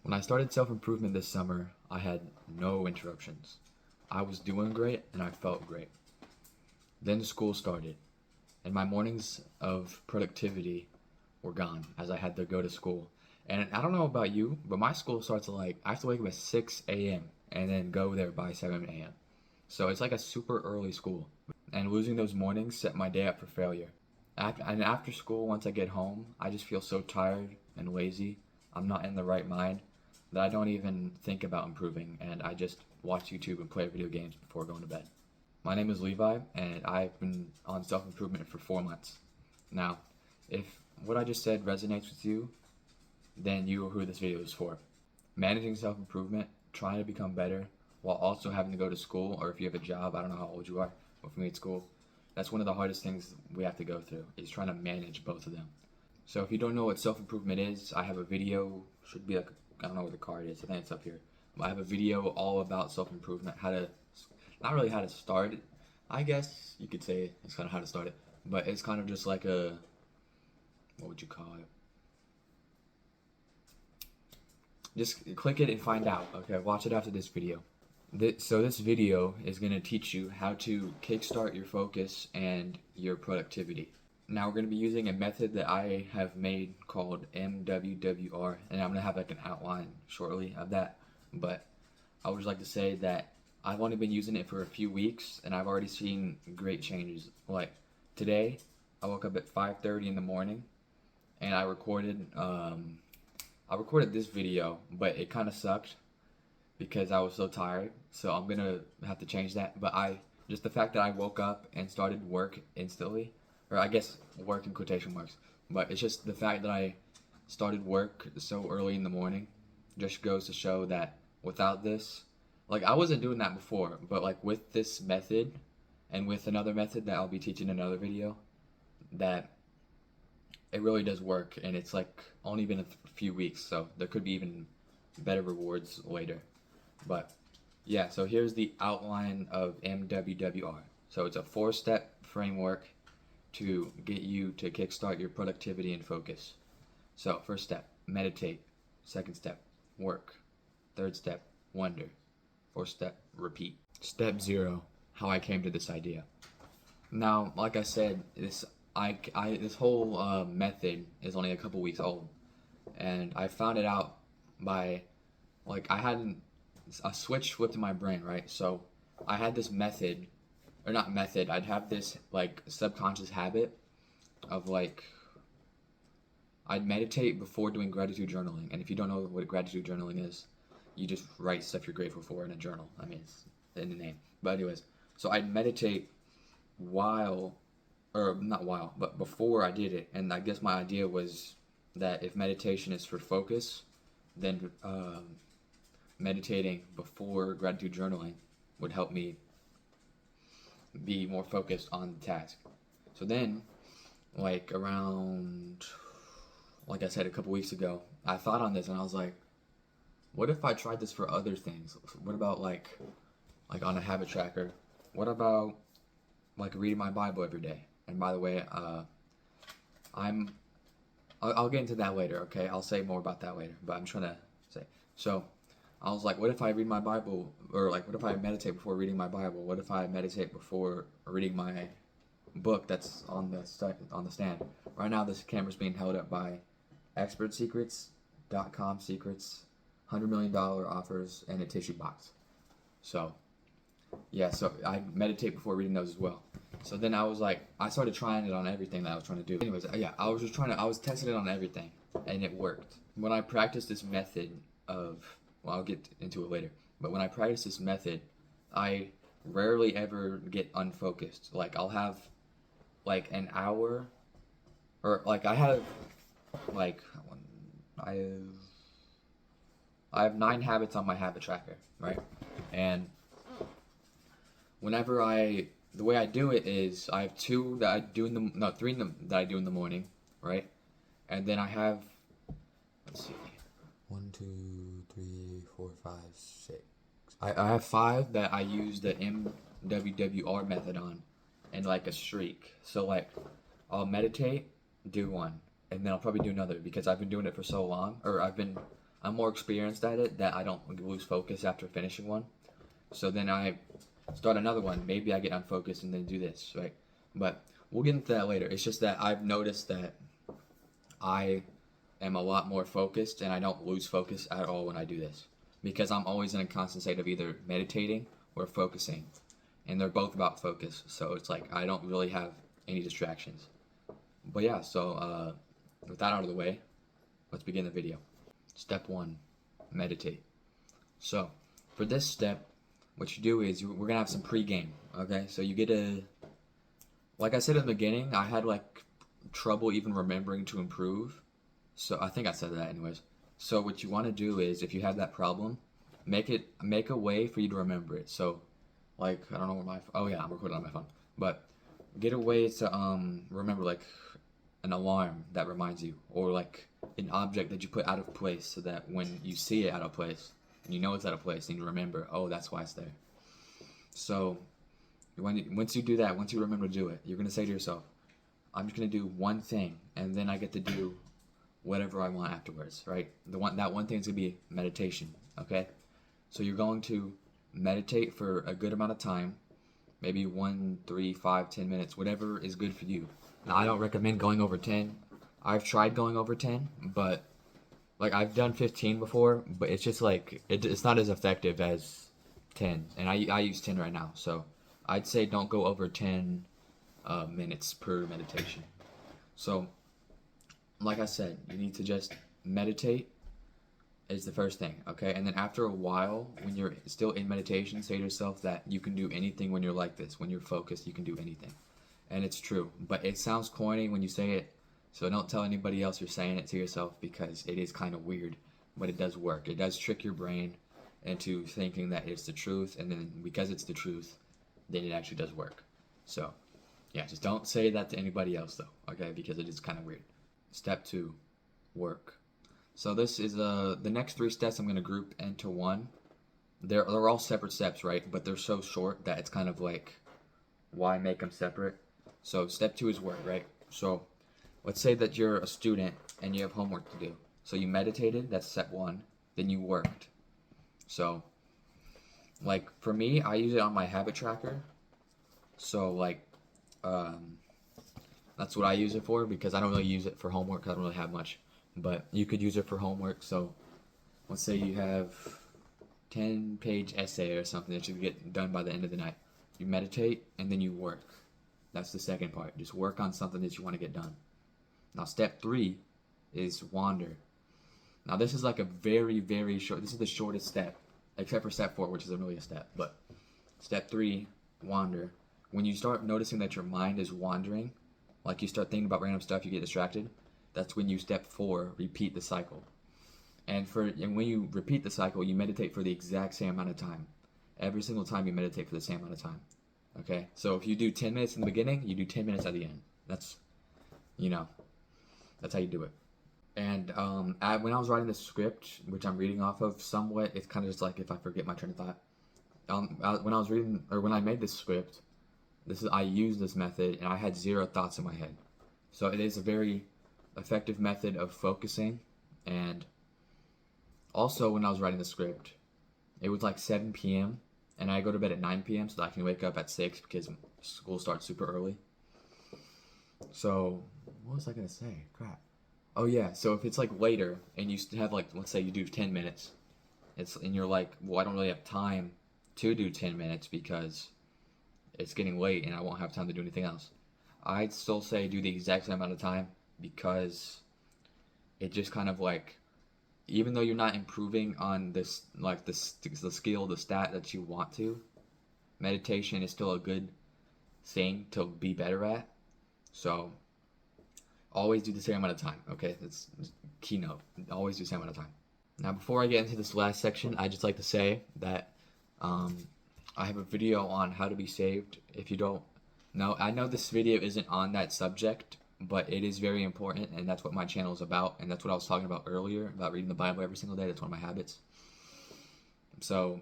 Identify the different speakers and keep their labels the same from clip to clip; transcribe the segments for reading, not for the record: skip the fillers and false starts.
Speaker 1: When I started self-improvement this summer, I had no interruptions. I was doing great and I felt great. Then school started, and my mornings of productivity were gone as I had to go to school. And I don't know about you, but my school starts at I have to wake up at 6 a.m. and then go there by 7 a.m. So it's like a super early school. And losing those mornings set my day up for failure. After school, once I get home, I just feel so tired and lazy. I'm not in the right mind that I don't even think about improving, and I just watch YouTube and play video games before going to bed. My name is Levi, and I've been on self improvement for 4 months. Now, if what I just said resonates with you, then you are who this video is for. Managing self improvement, trying to become better, while also having to go to school, or if you have a job, I don't know how old you are, but for me, it's school. That's one of the hardest things we have to go through, is trying to manage both of them. So if you don't know what self improvement is, I have a video, should be I don't know where the card is, I think it's up here. I have a video all about self improvement, not really how to start it, I guess you could say it's kind of how to start it, but it's kind of just like what would you call it? Just click it and find out, okay? Watch it after this video. So this video is going to teach you how to kickstart your focus and your productivity. Now we're going to be using a method that I have made called MWWR, and I'm going to have like an outline shortly of that, but I would just like to say that I've only been using it for a few weeks and I've already seen great changes. Like today, I woke up at 5:30 in the morning and I recorded this video, but it kind of sucked because I was so tired, so I'm gonna have to change that. But just the fact that I woke up and started work instantly, or I guess work in quotation marks, but it's just the fact that I started work so early in the morning just goes to show that without this, like I wasn't doing that before, but like with this method and with another method that I'll be teaching in another video, that it really does work, and it's like only been a few weeks, so there could be even better rewards later. But yeah, so here's the outline of MWWR. So it's a 4-step framework to get you to kickstart your productivity and focus. So first step, meditate. Second step, work. Third step, wonder. Fourth step, repeat. Step 0, how I came to this idea. Now, like I said, this whole method is only a couple weeks old, and I found it out by I had a switch flipped in my brain, right? So I had this method, or not method, I'd have this subconscious habit of I'd meditate before doing gratitude journaling. And if you don't know what gratitude journaling is, you just write stuff you're grateful for in a journal. I mean, it's in the name. But anyways, so I'd meditate but before I did it. And I guess my idea was that if meditation is for focus, then meditating before gratitude journaling would help me be more focused on the task. So then, around, like I said a couple weeks ago, I thought on this and I was like, what if I tried this for other things? What about like on a habit tracker? What about reading my Bible every day? And by the way, I'll get into that later, okay? I'll say more about that later, but I'm trying to say. So I was like, what if I read my Bible, or what if I meditate before reading my Bible? What if I meditate before reading my book that's on the stand? Right now, this camera's being held up by expertsecrets.com secrets, $100 million offers, and a tissue box. So yeah, so I meditate before reading those as well. So then I started trying it on everything that I was trying to do. Anyways, yeah, I was testing it on everything, and it worked. When I practiced this method I'll get into it later, but when I practice this method, I rarely ever get unfocused. I'll have an hour, or I have 9 habits on my habit tracker, right? And the way I do it is I have 2 that I do that I do in the morning, right? And then I have, let's see, 1, 2, 3, 4, 5, 6. I have 5 that I use the MWWR method on, and a streak. So I'll meditate, do 1, and then I'll probably do another because I've been doing it for so long, or I've been I'm more experienced at it that I don't lose focus after finishing one. So then I start another one. Maybe I get unfocused and then do this, right? But we'll get into that later. It's just that I've noticed that I am a lot more focused and I don't lose focus at all when I do this because I'm always in a constant state of either meditating or focusing, and they're both about focus. So it's like I don't really have any distractions. But yeah, so with that out of the way, let's begin the video. Step 1, meditate. So for this step, what you do is we're gonna have some pre-game. Okay, so you get a, like I said in the beginning, I had like trouble even remembering to improve. So I think I said that anyways. So what you want to do is, if you have that problem, make a way for you to remember it. So like, I don't know where oh yeah, I'm recording on my phone. But get a way to remember, like an alarm that reminds you, or like an object that you put out of place, so that when you see it out of place, and you know it's out of place, and you remember, oh, that's why it's there. So once you do that, once you remember to do it, you're gonna say to yourself, I'm just gonna do one thing, and then I get to do whatever I want afterwards, right? That one thing is gonna be meditation. Okay, so you're going to meditate for a good amount of time, maybe 1, 3, 5, 10 minutes, whatever is good for you. Now, I don't recommend going over 10. I've tried going over 10, but like I've done 15 before, but it's just like it's not as effective as 10, and I use 10 right now. So I'd say don't go over 10 minutes per meditation. So like I said, you need to just meditate is the first thing, okay? And then after a while, when you're still in meditation, say to yourself that you can do anything when you're like this. When you're focused, you can do anything. And it's true, but it sounds corny when you say it, so don't tell anybody else you're saying it to yourself, because it is kind of weird, but it does work. It does trick your brain into thinking that it's the truth, and then because it's the truth, then it actually does work. So yeah, just don't say that to anybody else though, okay? Because it is kind of weird. Step 2, work. So this is the next 3 steps I'm going to group into one. They're all separate steps, right? But they're so short that it's kind of like, why make them separate? So step 2 is work, right? So let's say that you're a student and you have homework to do. So you meditated, that's step 1. Then you worked. So like for me, I use it on my habit tracker. So like that's what I use it for, because I don't really use it for homework. I don't really have much, but you could use it for homework. So let's say you have 10-page essay or something that you get done by the end of the night. You meditate and then you work. That's the second part. Just work on something that you want to get done. Now step 3 is wander. Now this is like a very, very short, this is the shortest step, except for step 4, which isn't really a step. But step 3, wander. When you start noticing that your mind is wandering, like you start thinking about random stuff, you get distracted, that's when you step 4, repeat the cycle. And when you repeat the cycle, you meditate for the exact same amount of time. Every single time you meditate for the same amount of time. Okay? So if you do 10 minutes in the beginning, you do 10 minutes at the end. That's how you do it. And when I was writing the script, which I'm reading off of somewhat, it's kind of just like if I forget my train of thought. When I made this script, I used this method and I had 0 thoughts in my head. So it is a very effective method of focusing. And also when I was writing the script, it was like 7 p.m. and I go to bed at 9 p.m. so that I can wake up at 6 because school starts super early. So what was I gonna say? Crap. Oh yeah, so if it's like later and you have like, let's say you do 10 minutes, and you're like, well, I don't really have time to do 10 minutes because it's getting late and I won't have time to do anything else. I'd still say do the exact same amount of time, because it just kind of like, even though you're not improving on this, like the skill, the stat that you want to, meditation is still a good thing to be better at. So always do the same amount of time, okay? That's keynote. Always do the same amount of time. Now, before I get into this last section, I'd just like to say that I have a video on how to be saved. If you don't know, I know this video isn't on that subject, but it is very important, and that's what my channel is about, and that's what I was talking about earlier, about reading the Bible every single day. That's one of my habits. So,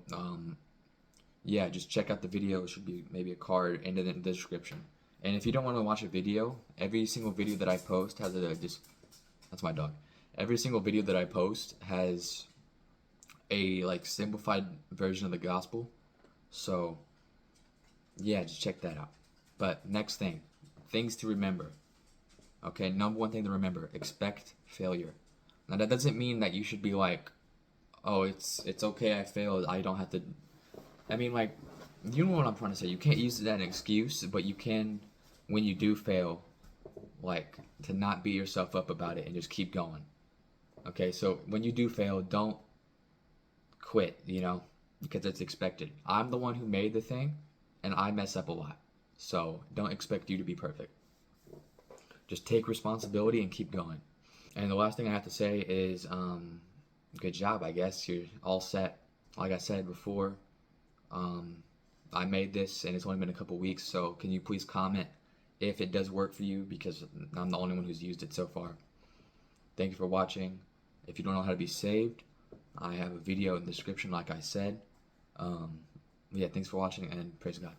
Speaker 1: yeah, just check out the video. It should be maybe a card in the description. And if you don't want to watch a video, every single video that I post has that's my dog. every single video that I post has a like simplified version of the gospel. So yeah, just check that out. But next thing, things to remember. Okay, number one thing to remember, expect failure. Now that doesn't mean that you should be like, oh, it's okay, I failed, I don't have to. I mean, like, you know what I'm trying to say. You can't use that as an excuse, but you can, when you do fail, like, to not beat yourself up about it and just keep going. Okay, so when you do fail, don't quit, because it's expected. I'm the one who made the thing, and I mess up a lot. So don't expect you to be perfect. Just take responsibility and keep going. And the last thing I have to say is, good job, I guess. You're all set. Like I said before, I made this and it's only been a couple weeks, so can you please comment if it does work for you, because I'm the only one who's used it so far. Thank you for watching. If you don't know how to be saved, I have a video in the description like I said. Yeah, thanks for watching and praise God.